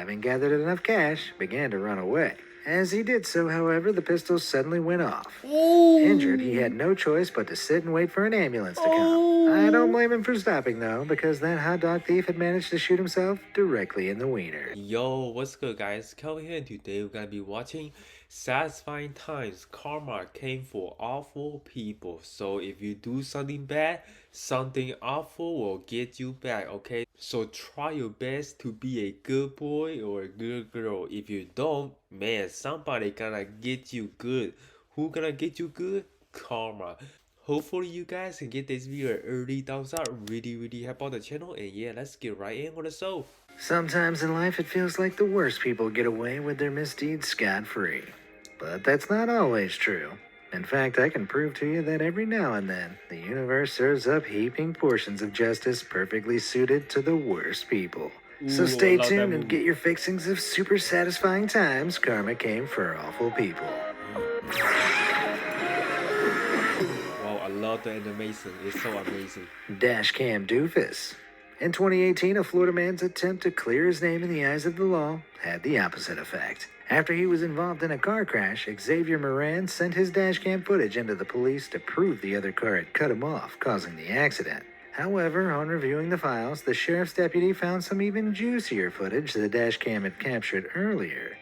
having gathered enough cash, began to run away. As he did so, however, the pistol suddenly went off. Injured, he had no choice but to sit and wait for an ambulance to come. I don't blame him for stopping, though, because that hot dog thief had managed to shoot himself directly in the wiener. Yo, what's good guys? Kelvin here, and today we're gonna be watching Satisfying Times. Karma came for awful people. So if you do something bad, something awful will get you back, okay? So try your best to be a good boy or a good girl. If you don't, man, somebody gonna get you good. Who gonna get you good? Karma. Hopefully you guys can get this video an early thumbs up. Really help out the channel. And yeah, let's get right in with the show. Sometimes in life it feels like the worst people get away with their misdeeds scot-free. But that's not always true. In fact, I can prove to you that every now and then, the universe serves up heaping portions of justice perfectly suited to the worst people. So stay tuned and get your fixings of super satisfying times. Karma came for awful people. Wow, I love the animation. It's so amazing. Dashcam Doofus. In 2018, a Florida man's attempt to clear his name in the eyes of the law had the opposite effect. After he was involved in a car crash, Xavier Moran sent his dashcam footage into the police to prove the other car had cut him off, causing the accident. However, on reviewing the files, the sheriff's deputy found some even juicier footage the dashcam had captured earlier.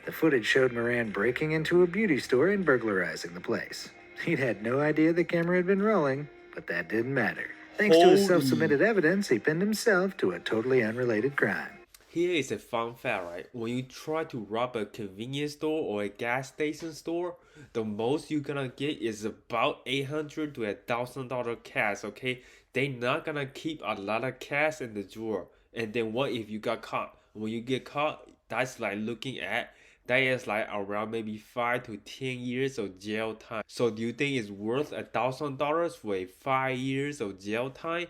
The footage showed Moran breaking into a beauty store and burglarizing the place. He'd had no idea the camera had been rolling, but that didn't matter. Thanks to his self-submitted evidence, he pinned himself to a totally unrelated crime. Here is a fun fact, right? When you try to rob a convenience store or a gas station store, the most you're gonna get is about $800 to $1,000 cash, okay? They not gonna keep a lot of cash in the drawer. And then what if you got caught? When you get caught, that's like looking at, that is like around maybe 5 to 10 years of jail time. So do you think it's worth $1,000 for a 5 years of jail time?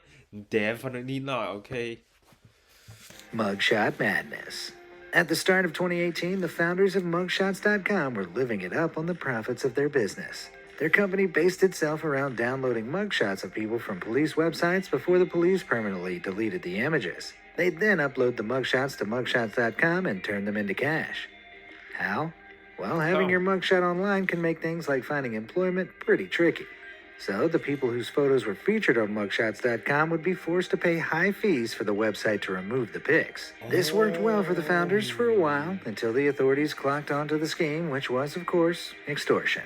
Definitely not, okay? Mugshot madness. At the start of 2018, the founders of Mugshots.com were living it up on the profits of their business. Their company based itself around downloading mugshots of people from police websites before the police permanently deleted the images. They'd then upload the mugshots to Mugshots.com and turn them into cash. How? Well, having your mugshot online can make things like finding employment pretty tricky. So the people whose photos were featured on Mugshots.com would be forced to pay high fees for the website to remove the pics. This worked well for the founders for a while, until the authorities clocked onto the scheme, which was, of course, extortion.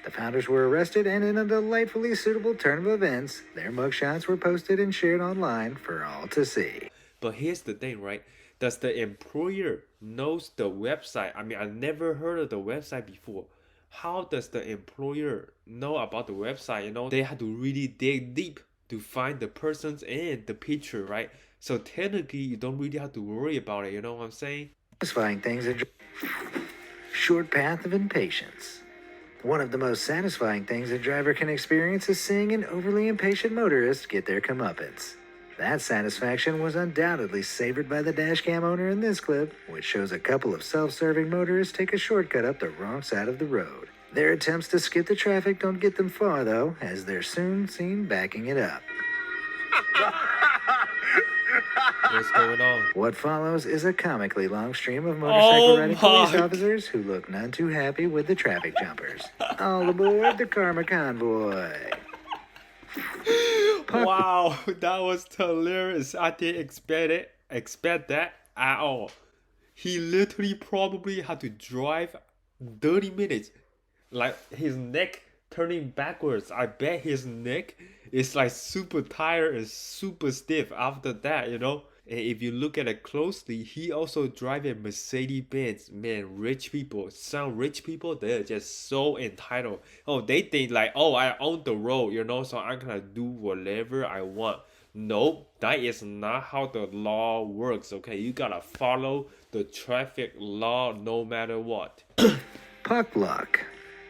The founders were arrested, and in a delightfully suitable turn of events, their mugshots were posted and shared online for all to see. But here's the thing, right? Does the employer knows the website? I mean, I never heard of the website before. How does the employer know about the website? You know, they have to really dig deep to find the persons and the picture, right? So technically, you don't really have to worry about it. You know what I'm saying? Satisfying things are short path of impatience. One of the most satisfying things a driver can experience is seeing an overly impatient motorist get their comeuppance. That satisfaction was undoubtedly savored by the dashcam owner in this clip, which shows a couple of self-serving motorists take a shortcut up the wrong side of the road. Their attempts to skip the traffic don't get them far, though, as they're soon seen backing it up. What's going on? What follows is a comically long stream of motorcycle-riding police officers who look none too happy with the traffic jumpers. All aboard the Karma Convoy. Wow, that was hilarious. I didn't expect that at all. He literally probably had to drive 30 minutes. Like his neck turning backwards. I bet his neck is like super tired and super stiff after that, you know? And if you look at it closely, he also drives a Mercedes-Benz. Man, rich people, some rich people, they're just so entitled. Oh, they think like, oh, I own the road, you know, so I'm gonna do whatever I want. Nope, that is not how the law works, okay? You gotta follow the traffic law no matter what. Puck luck.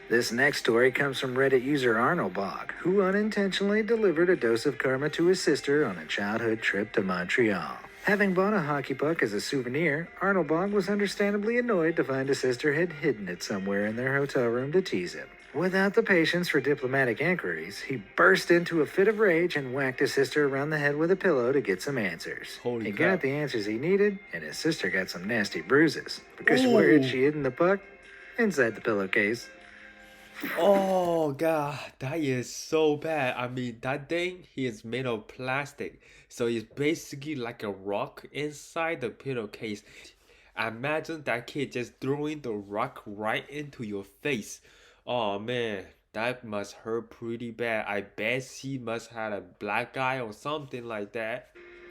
This next story comes from Reddit user Arnoldbog, who unintentionally delivered a dose of karma to his sister on a childhood trip to Montreal. Having bought a hockey puck as a souvenir, Arnoldbog was understandably annoyed to find his sister had hidden it somewhere in their hotel room to tease him. Without the patience for diplomatic inquiries, he burst into a fit of rage and whacked his sister around the head with a pillow to get some answers. Holy He crap. got the answers he needed, and his sister got some nasty bruises. Because where had she hidden the puck? Inside the pillowcase. Oh god, that is so bad. I mean, that thing is made of plastic, so it's basically like a rock inside the pillowcase. Imagine that kid just throwing the rock right into your face. Oh man, that must hurt pretty bad. I bet she must have a black eye or something like that.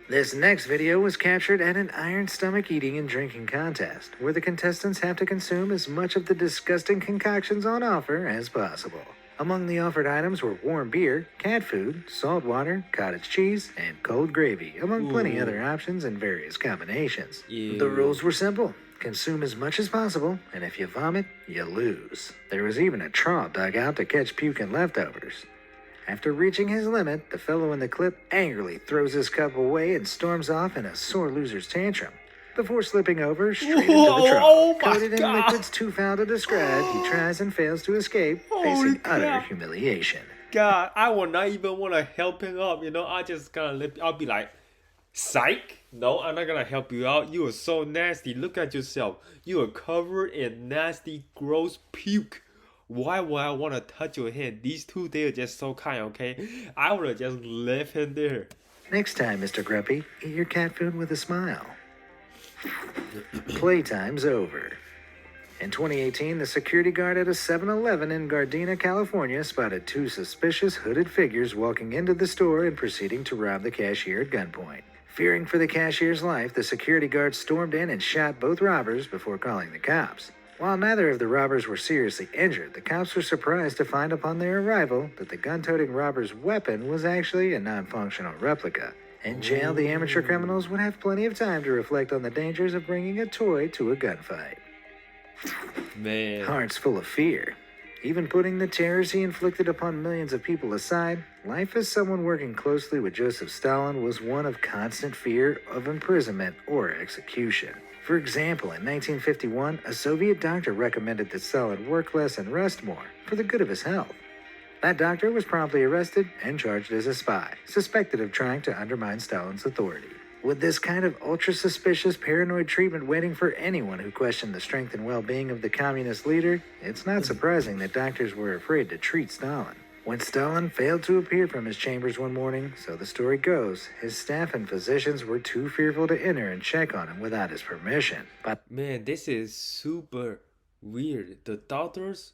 This next video was captured at an iron stomach eating and drinking contest, where the contestants have to consume as much of the disgusting concoctions on offer as possible. Among the offered items were warm beer, cat food, salt water, cottage cheese, and cold gravy, among plenty Ooh. other options in various combinations. Ew. The rules were simple. Consume as much as possible, and if you vomit, you lose. There was even a trawl dug out to catch puking leftovers. After reaching his limit, the fellow in the clip angrily throws his cup away and storms off in a sore loser's tantrum. Before slipping over straight into the trough, Oh my coated in God. liquids too foul to describe, he tries and fails to escape, Holy facing utter crap. humiliation. God, I would not even want to help him up. I just I'll be like, psych. No, I'm not gonna help you out. You are so nasty. Look at yourself. You are covered in nasty, gross puke. Why would I want to touch your hand? These two, they are just so kind, okay? I would have just left him there. Next time, Mr. Grumpy, eat your cat food with a smile. Playtime's over. In 2018, the security guard at a 7-Eleven in Gardena, California, spotted two suspicious hooded figures walking into the store and proceeding to rob the cashier at gunpoint. Fearing for the cashier's life, the security guard stormed in and shot both robbers before calling the cops. While neither of the robbers were seriously injured, the cops were surprised to find upon their arrival that the gun-toting robber's weapon was actually a non-functional replica. In jail, the amateur criminals would have plenty of time to reflect on the dangers of bringing a toy to a gunfight. Man. Hearts full of fear. Even putting the terrors he inflicted upon millions of people aside, life as someone working closely with Joseph Stalin was one of constant fear of imprisonment or execution. For example, in 1951, a Soviet doctor recommended that Stalin work less and rest more for the good of his health. That doctor was promptly arrested and charged as a spy, suspected of trying to undermine Stalin's authority. With this kind of ultra-suspicious paranoid treatment waiting for anyone who questioned the strength and well-being of the communist leader, it's not surprising that doctors were afraid to treat Stalin. When Stalin failed to appear from his chambers one morning, so the story goes, his staff and physicians were too fearful to enter and check on him without his permission. But Man, this is super weird. The doctors,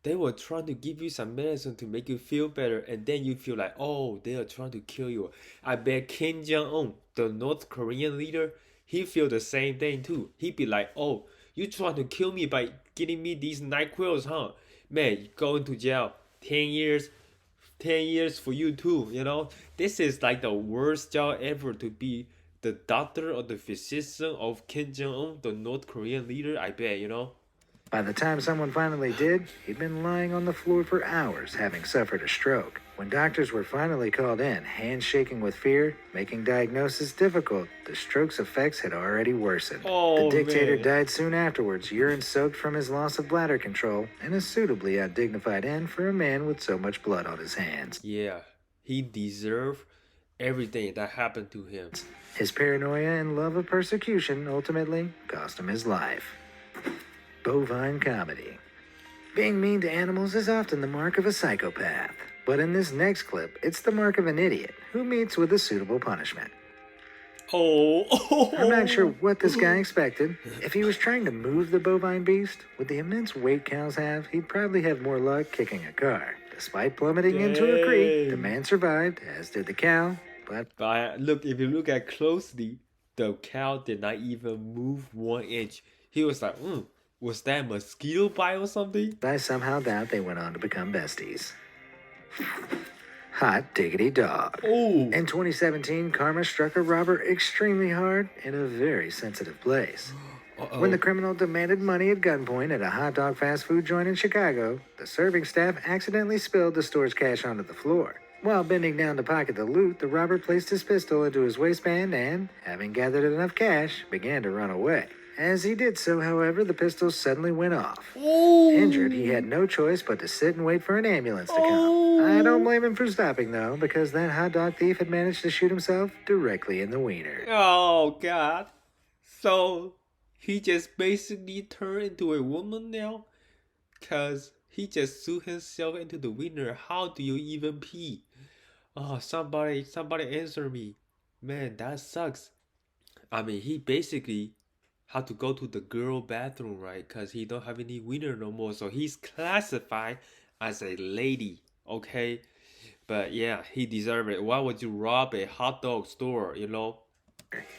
they were trying to give you some medicine to make you feel better, and then you feel like, oh, they are trying to kill you. I bet Kim Jong-un, the North Korean leader, he feel the same thing too. He'd be like, oh, you trying to kill me by getting me these NyQuils, huh? Man, you going to jail. 10 years. 10 years for you too, This is like the worst job ever, to be the doctor or the physician of Kim Jong-un, the North Korean leader, I bet, by the time someone finally did, he'd been lying on the floor for hours, having suffered a stroke. When doctors were finally called in, hands shaking with fear, making diagnosis difficult, the stroke's effects had already worsened. Oh, the dictator man. died soon afterwards, urine soaked from his loss of bladder control, and a suitably undignified end for a man with so much blood on his hands. Yeah, he deserved everything that happened to him. His paranoia and love of persecution ultimately cost him his life. Bovine comedy. Being mean to animals is often the mark of a psychopath, but in this next clip, it's the mark of an idiot who meets with a suitable punishment. Oh. I'm not sure what this guy expected. If he was trying to move the bovine beast, with the immense weight cows have, he'd probably have more luck kicking a car. Despite plummeting into a creek, the man survived, as did the cow, But look, if you look at closely, the cow did not even move 1 inch. He was like, was that a mosquito bite or something? I somehow doubt they went on to become besties. Hot diggity dog. Oh. In 2017, karma struck a robber extremely hard in a very sensitive place. Uh-oh. When the criminal demanded money at gunpoint at a hot dog fast food joint in Chicago, the serving staff accidentally spilled the store's cash onto the floor. While bending down to pocket the loot, the robber placed his pistol into his waistband and, having gathered enough cash, began to run away. As he did so, however, the pistol suddenly went off. Oh. Injured, he had no choice but to sit and wait for an ambulance to come. I don't blame him for stopping, though, because that hot dog thief had managed to shoot himself directly in the wiener. Oh, God. So, he just basically turned into a woman now? Because he just threw himself into the wiener. How do you even pee? Oh, somebody answer me. Man, that sucks. I mean, he basically had to go to the girl bathroom, right? Because he don't have any wiener no more. So he's classified as a lady, okay? But yeah, he deserved it. Why would you rob a hot dog store, you know?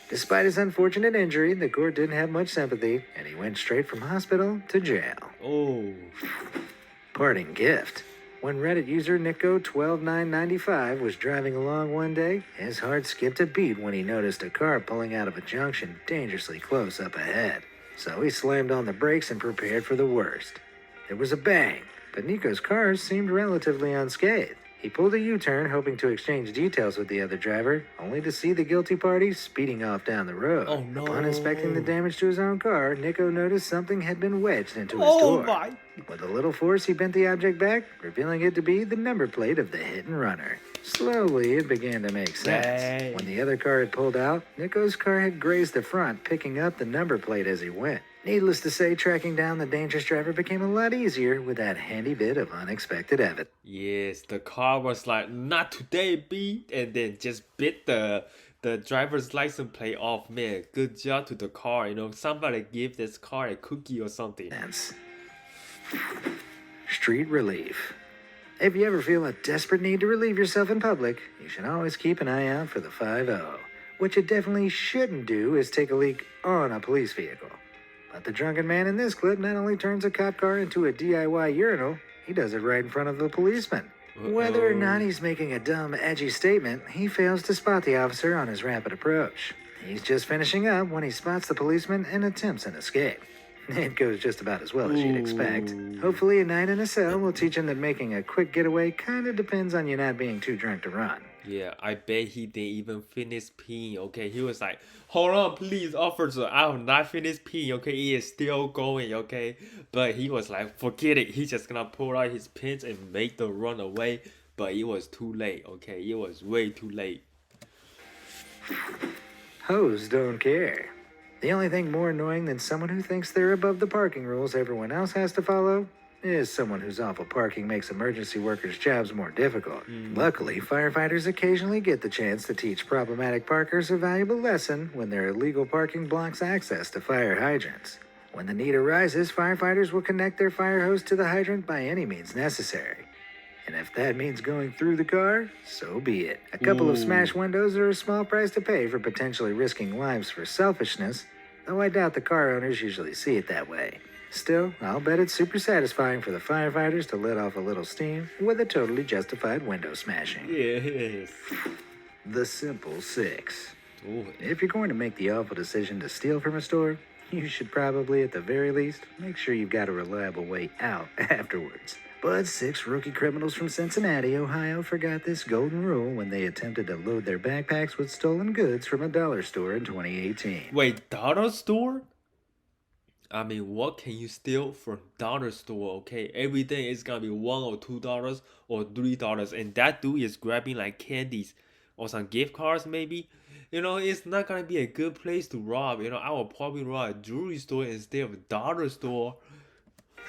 Despite his unfortunate injury, the court didn't have much sympathy, and he went straight from hospital to jail. Oh. Parting gift. When Reddit user Nico12995 was driving along one day, his heart skipped a beat when he noticed a car pulling out of a junction dangerously close up ahead. So he slammed on the brakes and prepared for the worst. There was a bang, but Nico's car seemed relatively unscathed. He pulled a U-turn, hoping to exchange details with the other driver, only to see the guilty party speeding off down the road. Oh, no. Upon inspecting the damage to his own car, Nico noticed something had been wedged into his Oh, door. my. With a little force, he bent the object back, revealing it to be the number plate of the hit and runner. Slowly, it began to make sense. Dang. When the other car had pulled out, Nico's car had grazed the front, picking up the number plate as he went. Needless to say, tracking down the dangerous driver became a lot easier with that handy bit of unexpected evidence. Yes, the car was like, not today, B, and then just bit the driver's license plate off. Man, good job to the car. You know, somebody give this car a cookie or something. Street relief. If you ever feel a desperate need to relieve yourself in public, you should always keep an eye out for the 5-0. What you definitely shouldn't do is take a leak on a police vehicle. But the drunken man in this clip not only turns a cop car into a DIY urinal, he does it right in front of the policeman. Whether or not he's making a dumb, edgy statement, he fails to spot the officer on his rapid approach. He's just finishing up when he spots the policeman and attempts an escape. It goes just about as well as you'd expect. Hopefully a night in a cell will teach him that making a quick getaway kinda depends on you not being too drunk to run. Yeah, I bet he didn't even finish peeing, okay? He was like, hold on, please, officer, I have not finished peeing, okay? He is still going, okay? But he was like, forget it. He's just gonna pull out his pants and make the run away. But it was too late, okay? It was way too late. Hoes don't care. The only thing more annoying than someone who thinks they're above the parking rules everyone else has to follow is someone whose awful parking makes emergency workers' jobs more difficult. Luckily, firefighters occasionally get the chance to teach problematic parkers a valuable lesson when their illegal parking blocks access to fire hydrants. When the need arises, firefighters will connect their fire hose to the hydrant by any means necessary. And if that means going through the car, so be it. A couple of smashed windows are a small price to pay for potentially risking lives for selfishness, though I doubt the car owners usually see it that way. Still, I'll bet it's super satisfying for the firefighters to let off a little steam with a totally justified window smashing. Yes. The Simple Six. Ooh. If you're going to make the awful decision to steal from a store, you should probably, at the very least, make sure you've got a reliable way out afterwards. But 6 rookie criminals from Cincinnati, Ohio forgot this golden rule when they attempted to load their backpacks with stolen goods from a dollar store in 2018. Wait, dollar store? I mean, what can you steal from dollar store, okay? Everything is gonna be $1 or $2 or $3, and that dude is grabbing like candies or some gift cards maybe. You know, it's not gonna be a good place to rob. You know, I will probably rob a jewelry store instead of a dollar store.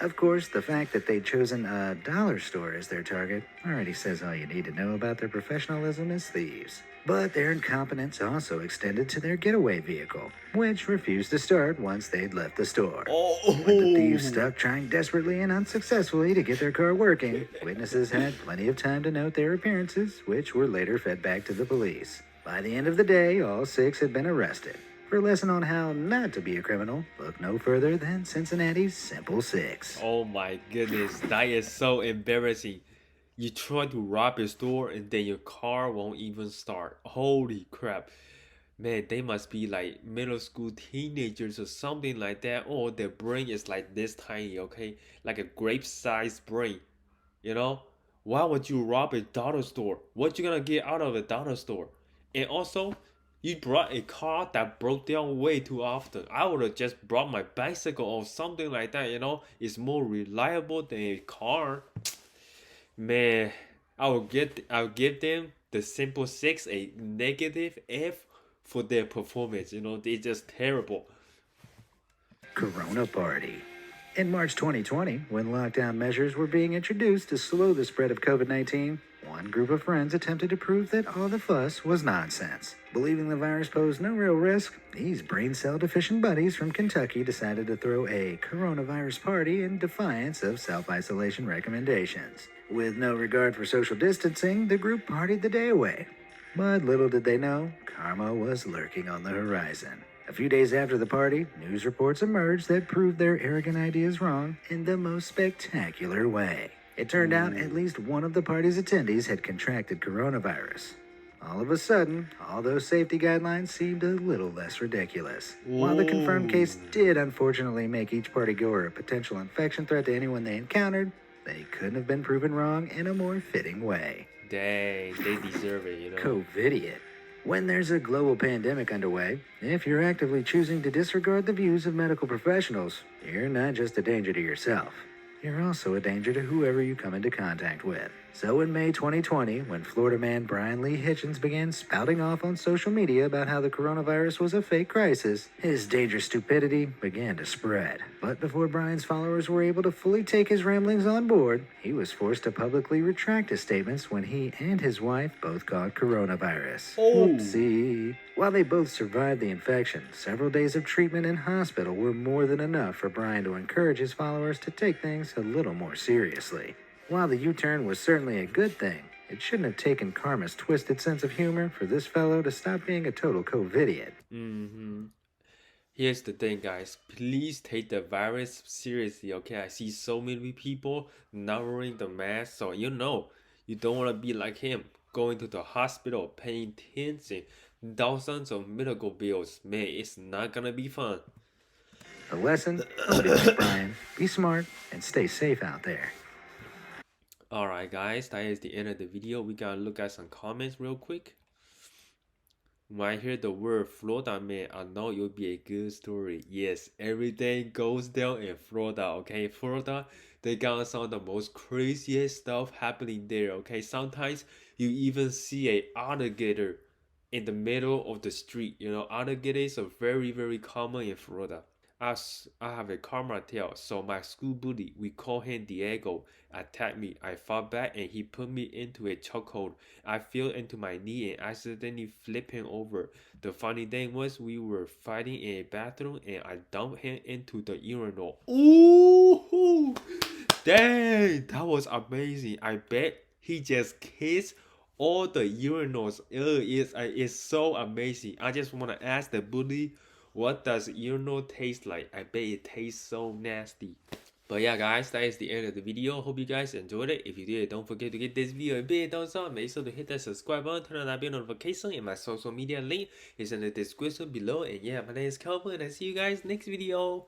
Of course, the fact that they'd chosen a dollar store as their target already says all you need to know about their professionalism as thieves. But their incompetence also extended to their getaway vehicle, which refused to start once they'd left the store. With the thieves stuck trying desperately and unsuccessfully to get their car working, witnesses had plenty of time to note their appearances, which were later fed back to the police. By the end of the day, all 6 had been arrested. For a lesson on how not to be a criminal, look no further than Cincinnati's Simple Six. Oh my goodness, that is so embarrassing. You try to rob a store and then your car won't even start. Holy crap. Man, they must be like middle school teenagers or something like that. Or their brain is like this tiny, okay? Like a grape-sized brain. You know? Why would you rob a dollar store? What you gonna get out of a dollar store? And also, You brought a car that broke down way too often. I would have just brought my bicycle or something like that, you know? It's more reliable than a car. Man, I'll give them the Simple Six a negative F for their performance. You know, they're just terrible. Corona Party. In March 2020, when lockdown measures were being introduced to slow the spread of COVID-19, one group of friends attempted to prove that all the fuss was nonsense. Believing the virus posed no real risk, these brain cell deficient buddies from Kentucky decided to throw a coronavirus party in defiance of self-isolation recommendations. With no regard for social distancing, the group partied the day away. But little did they know, karma was lurking on the horizon. A few days after the party, news reports emerged that proved their arrogant ideas wrong in the most spectacular way. It turned out at least one of the party's attendees had contracted coronavirus. All of a sudden, all those safety guidelines seemed a little less ridiculous. While the confirmed case did unfortunately make each partygoer a potential infection threat to anyone they encountered, they couldn't have been proven wrong in a more fitting way. Dang, they deserve it, you know. COVIDiot. When there's a global pandemic underway, if you're actively choosing to disregard the views of medical professionals, you're not just a danger to yourself. You're also a danger to whoever you come into contact with. So in May 2020, when Florida man Brian Lee Hitchens began spouting off on social media about how the coronavirus was a fake crisis, his dangerous stupidity began to spread. But before Brian's followers were able to fully take his ramblings on board, he was forced to publicly retract his statements when he and his wife both caught coronavirus. Whoopsie. While they both survived the infection, several days of treatment in hospital were more than enough for Brian to encourage his followers to take things a little more seriously. While the U-turn was certainly a good thing, it shouldn't have taken karma's twisted sense of humor for this fellow to stop being a total COVIDiot. Here's the thing, guys. Please take the virus seriously, okay? I see so many people not wearing the mask, so you know you don't want to be like him, going to the hospital, paying tens and thousands of medical bills. Man, it's not gonna be fun. The lesson? Don't be like Brian. Be smart and stay safe out there. Alright guys, that is the end of the video. We gotta look at some comments real quick. When I hear the word Florida, man, I know it'll be a good story. Yes, everything goes down in Florida, okay? Florida, they got some of the most craziest stuff happening there, okay? Sometimes you even see a alligator in the middle of the street. You know, alligators are very, very common in Florida. I have a karma tail, so my school bully, we call him Diego, attacked me. I fought back and he put me into a chokehold. I fell into my knee and accidentally flipped him over. The funny thing was we were fighting in a bathroom and I dumped him into the urinal. Ooh! Dang! That was amazing. I bet he just kissed all the urinals. It's so amazing. I just want to ask the bully, what does urinal taste like? I bet it tastes so nasty. But yeah guys, that is the end of the video. Hope you guys enjoyed it. If you did, don't forget to give this video a big thumbs up. Make sure to hit that subscribe button, turn on that bell notification, and my social media link is in the description below. And yeah, my name is Calvin and I see you guys next video.